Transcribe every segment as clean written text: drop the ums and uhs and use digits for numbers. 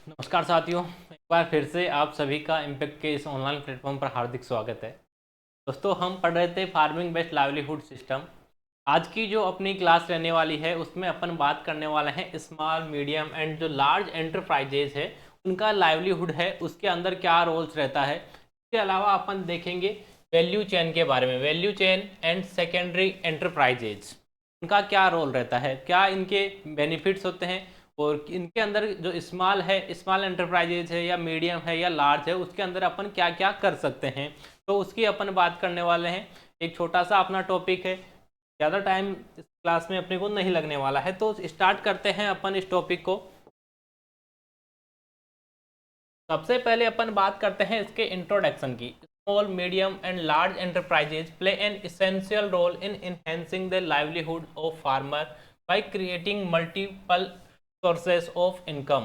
नमस्कार साथियों, एक बार फिर से आप सभी का इम्पैक्ट के इस ऑनलाइन प्लेटफॉर्म पर हार्दिक स्वागत है। दोस्तों, हम पढ़ रहे थे फार्मिंग बेस्ड लाइवलीहुड सिस्टम। आज की जो अपनी क्लास रहने वाली है उसमें अपन बात करने वाले हैं स्मॉल मीडियम एंड जो लार्ज एंटरप्राइजेज है उनका लाइवलीहुड है, उसके अंदर क्या रोल्स रहता है। इसके अलावा अपन देखेंगे वैल्यू चेन के बारे में, value chain and secondary enterprises, उनका क्या रोल रहता है, क्या इनके बेनिफिट्स होते हैं, और इनके अंदर जो स्मॉल है, स्मॉल एंटरप्राइजेज है या मीडियम है या लार्ज है, उसके अंदर अपन क्या क्या कर सकते हैं, तो उसकी अपन बात करने वाले हैं। एक छोटा सा अपना टॉपिक है, ज़्यादा टाइम इस क्लास में अपने को नहीं लगने वाला है, तो स्टार्ट करते हैं अपन इस टॉपिक को। सबसे पहले अपन बात करते हैं इसके इंट्रोडक्शन की। Small medium and large enterprises play an essential role in enhancing the livelihood of farmer by creating multiple sources of income.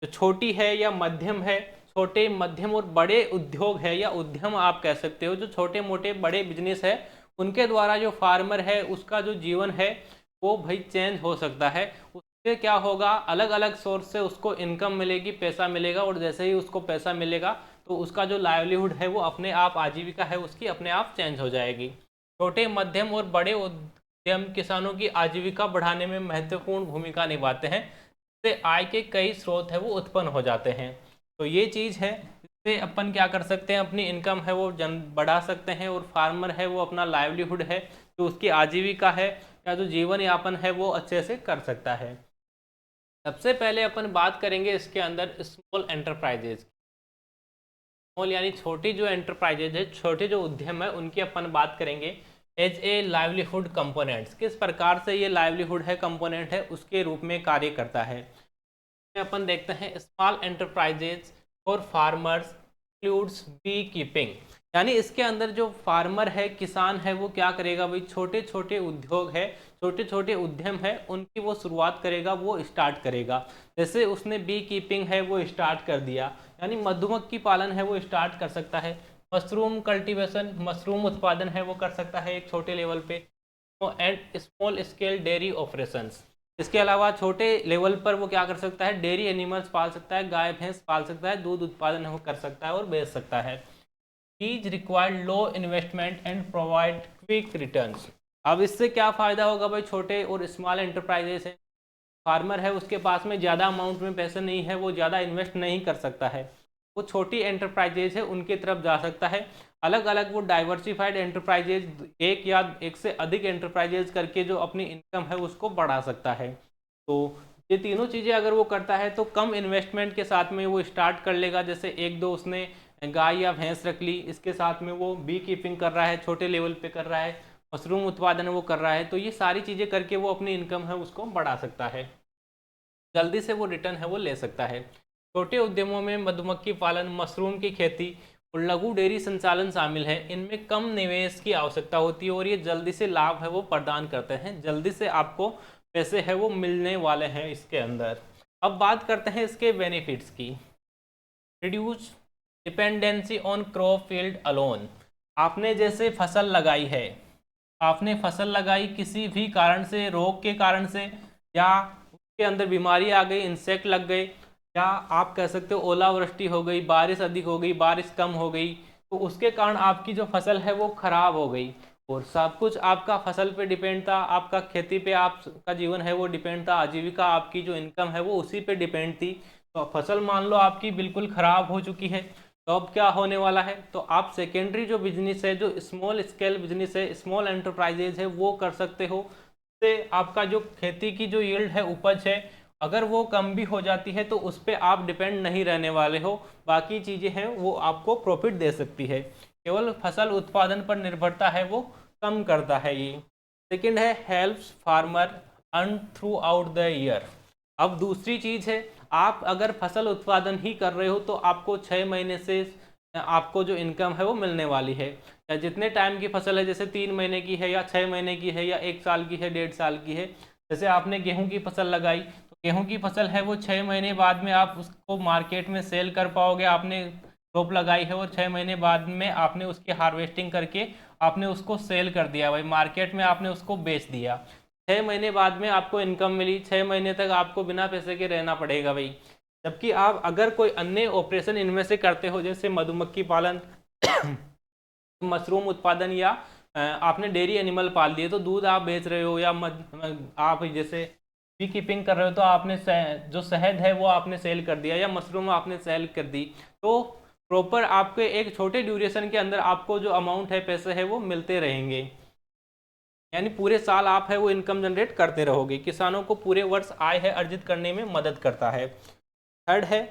जो छोटी है या मध्यम है, छोटे मध्यम और बड़े उद्योग है या उद्यम आप कह सकते हो, जो छोटे मोटे बड़े बिजनेस है, उनके द्वारा जो फार्मर है उसका जो जीवन है वो भाई चेंज हो सकता है। उससे क्या होगा, अलग अलग सोर्स से उसको इनकम मिलेगी, पैसा मिलेगा, और जैसे ही उसको पैसा मिलेगा तो उसका जो लाइवलीहुड है वो अपने आप, आजीविका है उसकी अपने आप चेंज हो जाएगी। छोटे मध्यम और बड़े उद्यम किसानों की आजीविका बढ़ाने में महत्वपूर्ण भूमिका निभाते हैं, जिससे आय के कई स्रोत है वो उत्पन्न हो जाते हैं। तो ये चीज़ है, इससे अपन क्या कर सकते हैं, अपनी इनकम है वो बढ़ा सकते हैं, और फार्मर है वो अपना लाइवलीहुड है, जो उसकी आजीविका है या जो जीवन यापन है वो अच्छे से कर सकता है। सबसे पहले अपन बात करेंगे इसके अंदर स्मॉल एंटरप्राइजेज। स्मॉल यानी छोटी जो एंटरप्राइजेज है, छोटे जो उद्यम है, उनकी अपन बात करेंगे एज ए लाइवलीहुड कंपोनेंट्स। किस प्रकार से ये लाइवलीहुड है कंपोनेंट है उसके रूप में कार्य करता है। अपन देखते हैं small enterprises for farmers includes bee keeping. यानी इसके अंदर जो फार्मर है, किसान है, वो क्या करेगा भाई, छोटे छोटे उद्योग है, छोटे छोटे उद्यम है, उनकी वो शुरुआत करेगा, वो स्टार्ट करेगा। जैसे उसने बी कीपिंग है वो स्टार्ट कर दिया, यानी मधुमक्खी पालन है वो स्टार्ट कर सकता है। मशरूम कल्टीवेशन, मशरूम उत्पादन है वो कर सकता है एक छोटे लेवल पे। And small scale dairy operations, इसके अलावा छोटे लेवल पर वो क्या कर सकता है, डेयरी एनिमल्स पाल सकता है, गाय भैंस पाल सकता है, दूध उत्पादन वो कर सकता है और बेच सकता है। These require low investment and provide quick returns. अब इससे क्या फ़ायदा होगा भाई, छोटे और स्मॉल एंटरप्राइजेस है, फार्मर है उसके पास में ज़्यादा अमाउंट में पैसे नहीं है, वो ज़्यादा इन्वेस्ट नहीं कर सकता है, वो छोटी एंटरप्राइजेज है उनकी तरफ जा सकता है। अलग अलग वो डाइवर्सिफाइड एंटरप्राइजेज, एक या एक से अधिक एंटरप्राइजेज करके जो अपनी इनकम है उसको बढ़ा सकता है। तो ये तीनों चीज़ें अगर वो करता है तो कम इन्वेस्टमेंट के साथ में वो स्टार्ट कर लेगा। जैसे एक दो उसने गाय या भैंस रख ली, इसके साथ में वो बी कीपिंग कर रहा है, छोटे लेवल पे कर रहा है, मशरूम उत्पादन वो कर रहा है, तो ये सारी चीज़ें करके वो अपनी इनकम है उसको बढ़ा सकता है, जल्दी से वो रिटर्न है वो ले सकता है। छोटे उद्यमों में मधुमक्खी पालन, मशरूम की खेती और लघु डेयरी संचालन शामिल है। इनमें कम निवेश की आवश्यकता होती है और ये जल्दी से लाभ है वो प्रदान करते हैं, जल्दी से आपको पैसे है वो मिलने वाले हैं इसके अंदर। अब बात करते हैं इसके बेनिफिट्स की। Reduce dependency on crop field alone. आपने जैसे फसल लगाई है, आपने फसल लगाई किसी भी कारण से, रोग के कारण से, या उसके अंदर बीमारी आ गई, इंसेक्ट लग गए, या आप कह सकते हो ओलावृष्टि हो गई, बारिश अधिक हो गई, बारिश कम हो गई, तो उसके कारण आपकी जो फसल है वो खराब हो गई, और सब कुछ आपका फसल पे डिपेंड था, आपका खेती पे आपका जीवन है वो डिपेंड था, आजीविका आपकी जो इनकम है वो उसी पे डिपेंड थी। तो फसल मान लो आपकी बिल्कुल खराब हो चुकी है, तो अब क्या होने वाला है, तो आप सेकेंडरी जो बिजनेस है, जो स्मॉल स्केल बिजनेस है, स्मॉल एंटरप्राइजेज है, वो कर सकते हो। से आपका जो खेती की जो यील्ड है, उपज है, अगर वो कम भी हो जाती है तो उस पर आप डिपेंड नहीं रहने वाले हो, बाकी चीज़ें हैं वो आपको प्रॉफिट दे सकती है। केवल फसल उत्पादन पर निर्भरता है वो कम करता है ये। सेकंड है helps farmer earn through out the year. अब दूसरी चीज़ है, आप अगर फसल उत्पादन ही कर रहे हो तो आपको 6 महीने से आपको जो इनकम है वो मिलने वाली है, या जितने टाइम की फसल है, जैसे 3 महीने की है या 6 महीने की है या 1 साल की है, 1.5 साल की है। जैसे आपने गेहूं की फसल लगाई, तो गेहूं की फसल है वो 6 महीने बाद में आप उसको मार्केट में सेल कर पाओगे। आपने रोप लगाई है और 6 महीने बाद में आपने उसकी हार्वेस्टिंग करके आपने उसको सेल कर दिया भाई, मार्केट में आपने उसको बेच दिया। 6 महीने बाद में आपको इनकम मिली, 6 महीने तक आपको बिना पैसे के रहना पड़ेगा भाई। जबकि आप अगर कोई अन्य ऑपरेशन इनमें से करते हो, जैसे मधुमक्खी पालन, मशरूम उत्पादन, या आपने डेयरी एनिमल पाल दिए तो दूध आप बेच रहे हो, या आप जैसे बी कीपिंग कर रहे हो तो आपने जो शहद है वो आपने सेल कर दिया, या मशरूम आपने सेल कर दी, तो प्रॉपर आपके एक छोटे ड्यूरेशन के अंदर आपको जो अमाउंट है, पैसे है, वो मिलते रहेंगे। यानी पूरे साल आप है वो इनकम जनरेट करते रहोगे। किसानों को पूरे वर्ष आय है अर्जित करने में मदद करता है। थर्ड है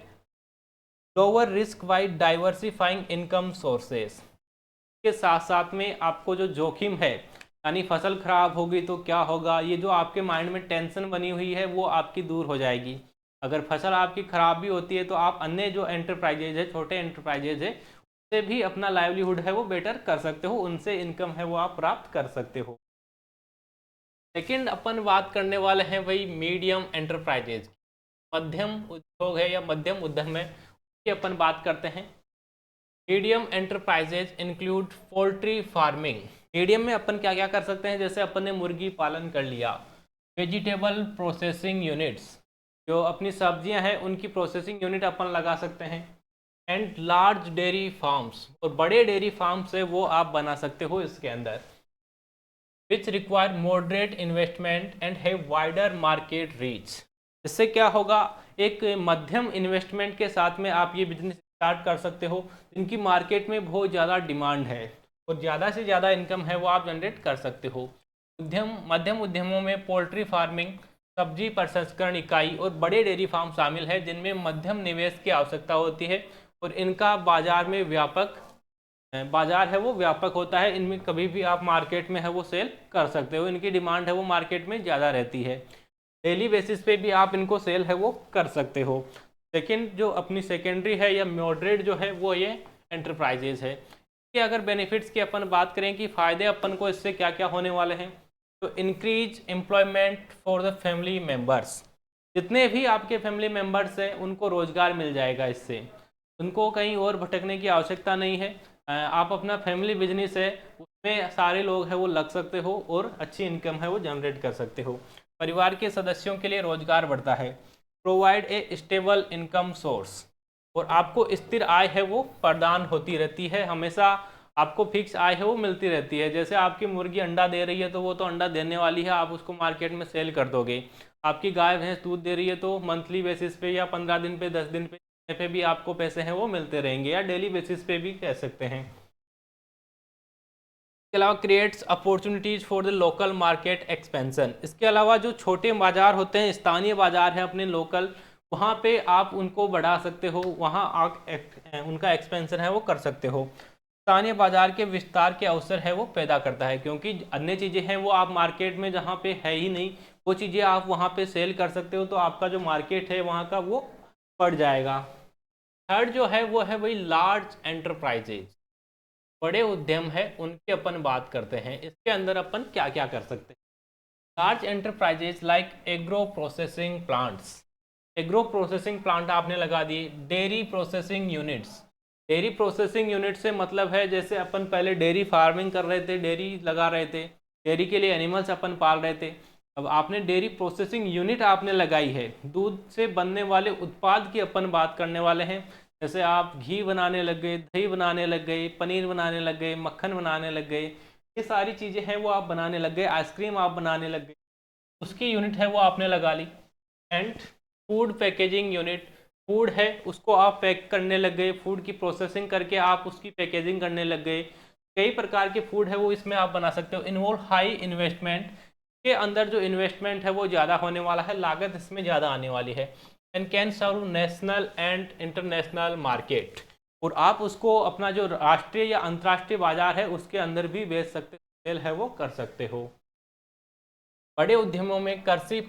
lower risk by diversifying income sources. के साथ साथ में आपको जो जोखिम है, यानी फसल खराब होगी तो क्या होगा, ये जो आपके माइंड में टेंशन बनी हुई है वो आपकी दूर हो जाएगी। अगर फसल आपकी खराब भी होती है तो आप अन्य जो एंटरप्राइजेज है, छोटे एंटरप्राइजेज है, उससे भी अपना लाइवलीहुड है वो बेटर कर सकते हो, उनसे इनकम है वो आप प्राप्त कर सकते हो। सेकंड अपन बात करने वाले हैं भाई मीडियम एंटरप्राइजेज, मध्यम उद्योग है या मध्यम उद्यम है, उसकी अपन बात करते हैं। Medium enterprises include poultry farming. Medium में अपन क्या क्या कर सकते हैं, जैसे अपन ने मुर्गी पालन कर लिया, वेजिटेबल प्रोसेसिंग यूनिट्स, जो अपनी सब्जियां हैं उनकी प्रोसेसिंग यूनिट अपन लगा सकते हैं, एंड लार्ज डेयरी फार्म्स, और बड़े डेयरी फार्म्स है वो आप बना सकते हो इसके अंदर, which require moderate investment and have wider market reach. इससे क्या होगा, एक मध्यम इन्वेस्टमेंट के साथ में आप ये बिजनेस स्टार्ट कर सकते हो, जिनकी मार्केट में बहुत ज़्यादा डिमांड है और ज़्यादा से ज़्यादा इनकम है वो आप जनरेट कर सकते हो। मध्यम उद्यमों में पोल्ट्री फार्मिंग, सब्जी प्रसंस्करण इकाई और बड़े डेयरी फार्म शामिल है, जिनमें मध्यम निवेश की आवश्यकता होती है और इनका बाजार है वो व्यापक होता है। इनमें कभी भी आप मार्केट में है वो सेल कर सकते हो, इनकी डिमांड है वो मार्केट में ज़्यादा रहती है। डेली बेसिस पे भी आप इनको सेल है वो कर सकते हो। सेकेंड जो अपनी सेकेंडरी है या मॉडरेट जो है वो ये एंटरप्राइजेज है। कि अगर बेनिफिट्स की अपन बात करें कि फ़ायदे अपन को इससे क्या क्या होने वाले हैं, तो increase employment for the family members, जितने भी आपके फैमिली मेम्बर्स हैं उनको रोज़गार मिल जाएगा इससे, उनको कहीं और भटकने की आवश्यकता नहीं है। आप अपना फैमिली बिजनेस है उसमें सारे लोग हैं वो लग सकते हो और अच्छी इनकम है वो जनरेट कर सकते हो। परिवार के सदस्यों के लिए रोजगार बढ़ता है। Provide a stable income source, और आपको स्थिर आय है वो प्रदान होती रहती है, हमेशा आपको फिक्स आय है वो मिलती रहती है। जैसे आपकी मुर्गी अंडा दे रही है तो वो तो अंडा देने वाली है, आप उसको मार्केट में सेल कर दोगे। आपकी गाय भैंस दूध दे रही है तो मंथली बेसिस पे या 15 दिन पे 10 दिन पे भी आपको पैसे हैं वो मिलते रहेंगे, या डेली बेसिस पे भी कह सकते हैं। इसके अलावा creates opportunities for the local market expansion. इसके अलावा जो छोटे बाज़ार होते हैं, स्थानीय बाज़ार है अपने लोकल, वहाँ पे आप उनको बढ़ा सकते हो, वहाँ आप उनका एक्सपेंशन है वो कर सकते हो। स्थानीय बाज़ार के विस्तार के अवसर है वो पैदा करता है, क्योंकि अन्य चीज़ें हैं वो आप मार्केट में जहाँ पे है ही नहीं, वो चीज़ें आप वहाँ पे सेल कर सकते हो, तो आपका जो मार्केट है वहाँ का वो बढ़ जाएगा। थर्ड जो है वो है वही लार्ज एंटरप्राइजेज, बड़े उद्यम है उनकी अपन बात करते हैं। इसके अंदर अपन क्या क्या कर सकते हैं। Large enterprises like agro processing plants, agro processing plant आपने लगा दिए। Dairy processing units, dairy processing unit से मतलब है जैसे अपन पहले डेयरी फार्मिंग कर रहे थे, डेयरी लगा रहे थे, डेयरी के लिए एनिमल्स अपन पाल रहे थे, अब आपने डेयरी प्रोसेसिंग यूनिट आपने लगाई है, दूध से बनने वाले उत्पाद की अपन बात करने वाले हैं। जैसे आप घी बनाने लग गए, दही बनाने लग गए, पनीर बनाने लग गए, मक्खन बनाने लग गए, ये सारी चीज़ें हैं वो आप बनाने लग गए, आइसक्रीम आप बनाने लग गए, उसकी यूनिट है वो आपने लगा ली। And food packaging unit, food है उसको आप पैक करने लग गए, फूड की प्रोसेसिंग करके आप उसकी पैकेजिंग करने लग गए, कई प्रकार के फूड है वो इसमें आप बना सकते हो। इन्वॉल्व हाई इन्वेस्टमेंट, के अंदर जो इन्वेस्टमेंट है वो ज़्यादा होने वाला है, लागत इसमें ज़्यादा आने वाली है। And can serve national and international market, और आप उसको अपना जो राष्ट्रीय या अंतर्राष्ट्रीय बाजार है उसके अंदर भी बेच सकते, सेल है वो कर सकते हो। बड़े उद्यमों में कृषि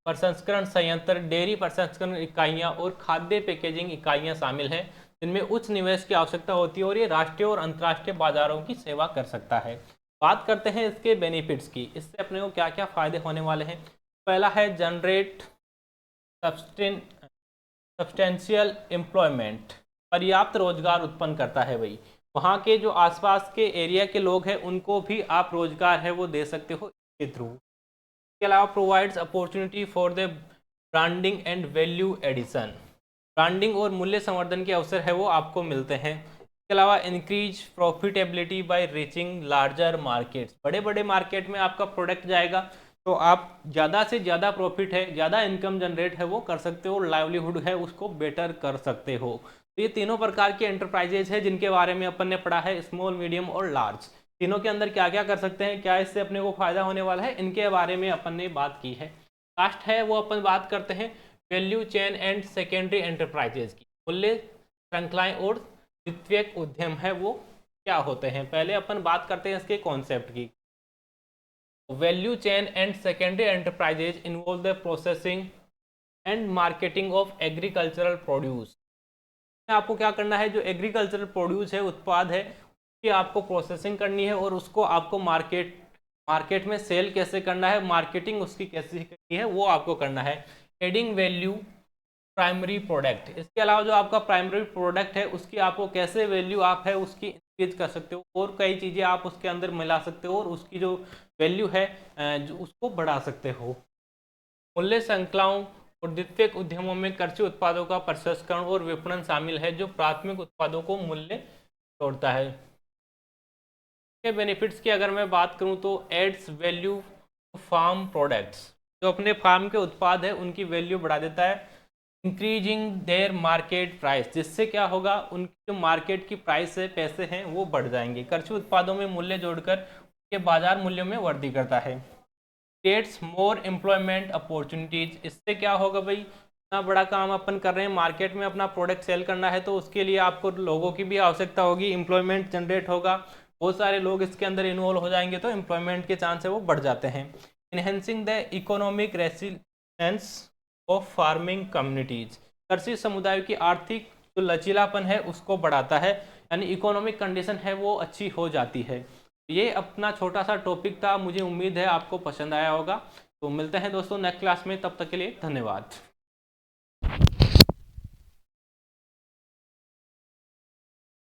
प्रसंस्करण संयंत्र, डेयरी प्रसंस्करण इकाइयाँ और खाद्य पैकेजिंग इकाइयाँ शामिल हैं, जिनमें उच्च निवेश की आवश्यकता होती है और ये राष्ट्रीय और अंतर्राष्ट्रीय बाजारों की सेवा कर सकता है। बात करते हैं इसके बेनिफिट्स की, इससे अपने को क्या क्या फ़ायदे होने वाले हैं। पहला है जनरेट सब्सटेंशियल एम्प्लॉयमेंट, पर्याप्त रोजगार उत्पन्न करता है भाई, वहाँ के जो आसपास के एरिया के लोग हैं उनको भी आप रोजगार है वो दे सकते हो इसके थ्रू। इसके अलावा provides opportunity for the branding and value addition, branding और मूल्य संवर्धन के अवसर है वो आपको मिलते हैं। इसके अलावा increase profitability by reaching larger markets, बड़े बड़े मार्केट में आपका प्रोडक्ट जाएगा तो आप ज़्यादा से ज़्यादा प्रॉफिट है, ज़्यादा इनकम जनरेट है वो कर सकते हो, लाइवलीहुड है उसको बेटर कर सकते हो। तो ये तीनों प्रकार के एंटरप्राइजेज है जिनके बारे में अपन ने पढ़ा है, स्मॉल, मीडियम और लार्ज। तीनों के अंदर क्या क्या कर सकते हैं, क्या इससे अपने को फायदा होने वाला है, इनके बारे में अपन ने बात की है। लास्ट है वो अपन बात करते हैं value chain and secondary enterprises की। मूल्य श्रृंखलाएं और द्वितीयक उद्यम है वो क्या होते हैं। पहले अपन बात करते हैं इसके कॉन्सेप्ट की। Value chain and secondary enterprises involve the processing and marketing of agricultural produce. आपको क्या करना है, जो एग्रीकल्चरल प्रोड्यूस है, उत्पाद है, उसकी आपको प्रोसेसिंग करनी है और उसको आपको मार्केट में सेल कैसे करना है, मार्केटिंग उसकी कैसे करनी है वो आपको करना है। एडिंग वैल्यू प्राइमरी प्रोडक्ट, इसके अलावा जो आपका प्राइमरी प्रोडक्ट है उसकी आपको कैसे वैल्यू आप है उसकी इंक्रीज कर सकते हो और कई चीज़ें आप उसके अंदर मिला सकते हो और उसकी जो वैल्यू है जो उसको बढ़ा सकते हो। मूल्य श्रृंखलाओं और द्वितीयक उद्यमों में कृषि उत्पादों का प्रसंस्करण और विपणन शामिल है जो प्राथमिक उत्पादों को मूल्य जोड़ता है। के बेनिफिट्स की अगर मैं बात करूं तो एड्स वैल्यू फार्म प्रोडक्ट्स, जो अपने फार्म के उत्पाद है उनकी वैल्यू बढ़ा देता है। इंक्रीजिंग देयर मार्केट प्राइस, जिससे क्या होगा, उनकी जो मार्केट की प्राइस है, पैसे हैं वो बढ़ जाएंगे। कृषि उत्पादों में मूल्य जोड़कर उनके बाजार मूल्यों में वृद्धि करता है। क्रिएट्स मोर एम्प्लॉयमेंट अपॉर्चुनिटीज, इससे क्या होगा भाई, इतना बड़ा काम अपन कर रहे हैं, मार्केट में अपना प्रोडक्ट सेल करना है तो उसके लिए आपको लोगों की भी आवश्यकता होगी, एम्प्लॉयमेंट जनरेट होगा, बहुत सारे लोग इसके अंदर इन्वॉल्व हो जाएंगे तो एम्प्लॉयमेंट के चांस है वो बढ़ जाते हैं। Enhancing the economic resilience of farming communities, कृषि समुदाय की आर्थिक जो लचीलापन है उसको बढ़ाता है, यानी इकोनॉमिक कंडीशन है वो अच्छी हो जाती है। ये अपना छोटा सा टॉपिक था, मुझे उम्मीद है आपको पसंद आया होगा। तो मिलते हैं दोस्तों नेक्स्ट क्लास में, तब तक के लिए धन्यवाद।